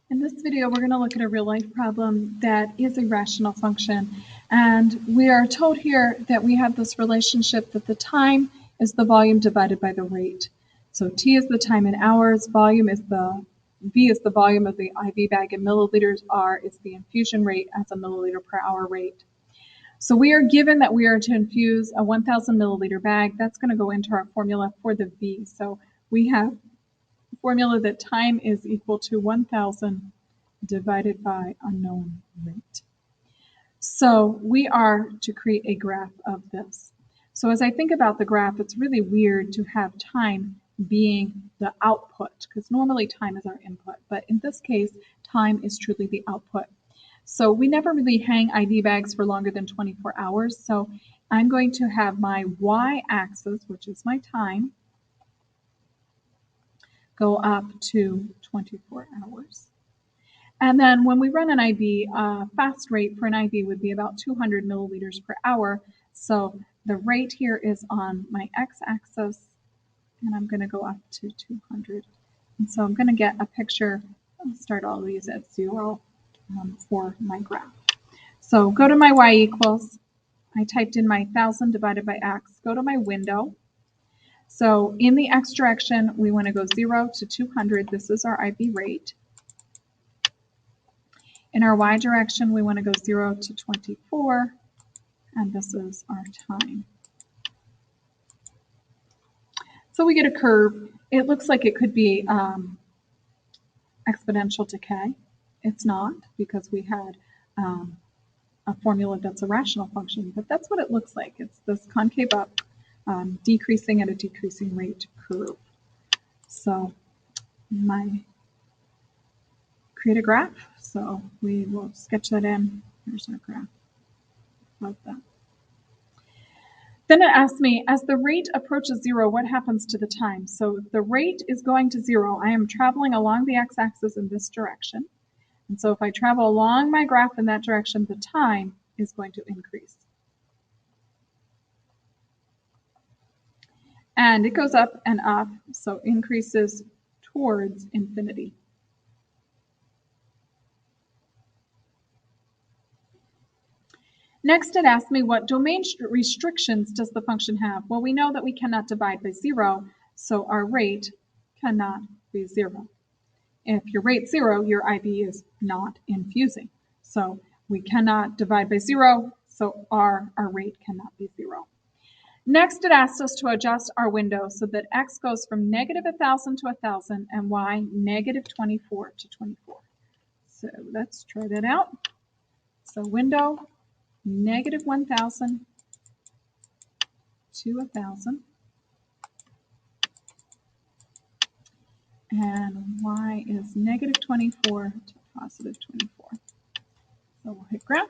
In this video, we're going to look at a real-life problem that is a rational function. And we are told here that we have this relationship that the time is the volume divided by the rate. So T is the time in hours, V is the volume of the IV bag in milliliters, R is the infusion rate as a milliliter per hour rate. So we are given that we are to infuse a 1,000 milliliter bag. That's going to go into our formula for the V. So we have formula that time is equal to 1,000 divided by unknown rate. So we are to create a graph of this. So as I think about the graph, it's really weird to have time being the output, because normally time is our input, but in this case, time is truly the output. So we never really hang IV bags for longer than 24 hours. So I'm going to have my y-axis, which is my time, go up to 24 hours. And then when we run an IV, fast rate for an IV would be about 200 milliliters per hour. So the rate here is on my x-axis, and I'm going to go up to 200. And so I'm going to get a picture. I'll start all these at 0 for my graph. So go to my y equals. I typed in my 1,000 divided by x. Go to my window. So in the x direction, we want to go 0 to 200. This is our IV rate. In our y direction, we want to go 0 to 24, and this is our time. So we get a curve. It looks like it could be exponential decay. It's not, because we had a formula that's a rational function, but that's what it looks like. It's this concave up, decreasing at a decreasing rate curve. So create a graph. So we will sketch that in. Here's our graph of that. Then it asks me, as the rate approaches 0, what happens to the time? So the rate is going to 0. I am traveling along the x-axis in this direction. And so if I travel along my graph in that direction, the time is going to increase. And it goes up and up, so increases towards infinity. Next, it asks me, what domain restrictions does the function have? Well, we know that we cannot divide by 0, so our rate cannot be 0. If your rate's 0, your IV is not infusing. So we cannot divide by 0, so our rate cannot be 0. Next, it asks us to adjust our window so that x goes from negative 1,000 to 1,000 and y negative 24 to 24. So let's try that out. So window, negative 1,000 to 1,000. And y is negative 24 to positive 24. So we'll hit graph.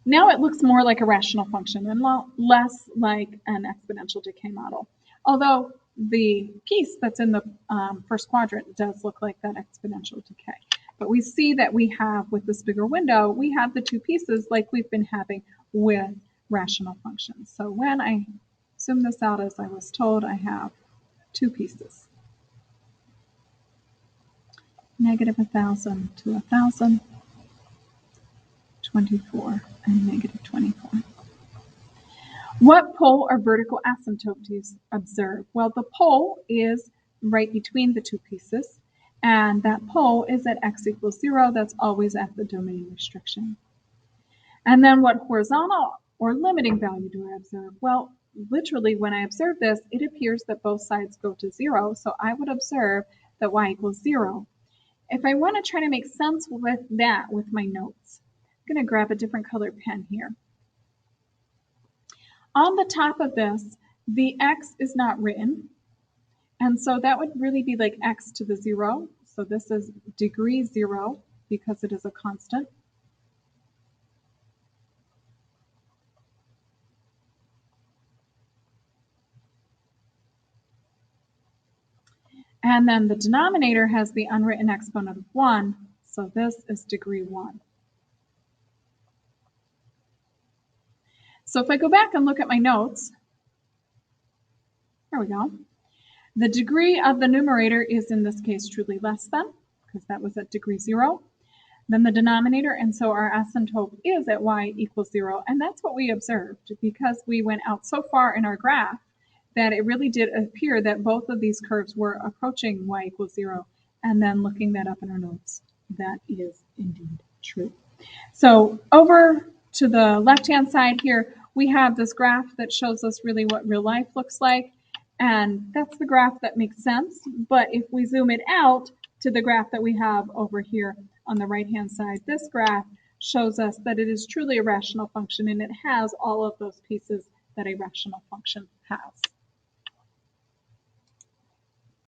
Now it looks more like a rational function and less like an exponential decay model. Although the piece that's in the first quadrant does look like that exponential decay. But we see that we have, with this bigger window, we have the two pieces like we've been having with rational functions. So when I zoom this out, as I was told, I have two pieces. Negative 1,000 to 1,000, 24, and negative 24. What pole or vertical asymptote do you observe? Well, the pole is right between the two pieces, and that pole is at x equals 0. That's always at the domain restriction. And then what horizontal or limiting value do I observe? Well, literally when I observe this, it appears that both sides go to 0, so I would observe that y equals 0. If I want to try to make sense with that with my notes, I'm going to grab a different colored pen here. On the top of this, the x is not written, and so that would really be like x to the 0. So this is degree 0 because it is a constant. And then the denominator has the unwritten exponent of 1, so this is degree 1. So if I go back and look at my notes, there we go. The degree of the numerator is in this case truly less than, because that was at degree 0. Then the denominator, and so our asymptote is at y equals 0. And that's what we observed because we went out so far in our graph that it really did appear that both of these curves were approaching y equals 0. And then looking that up in our notes, that is indeed true. So over to the left-hand side here, we have this graph that shows us really what real life looks like. And that's the graph that makes sense. But if we zoom it out to the graph that we have over here on the right-hand side, this graph shows us that it is truly a rational function, and it has all of those pieces that a rational function has.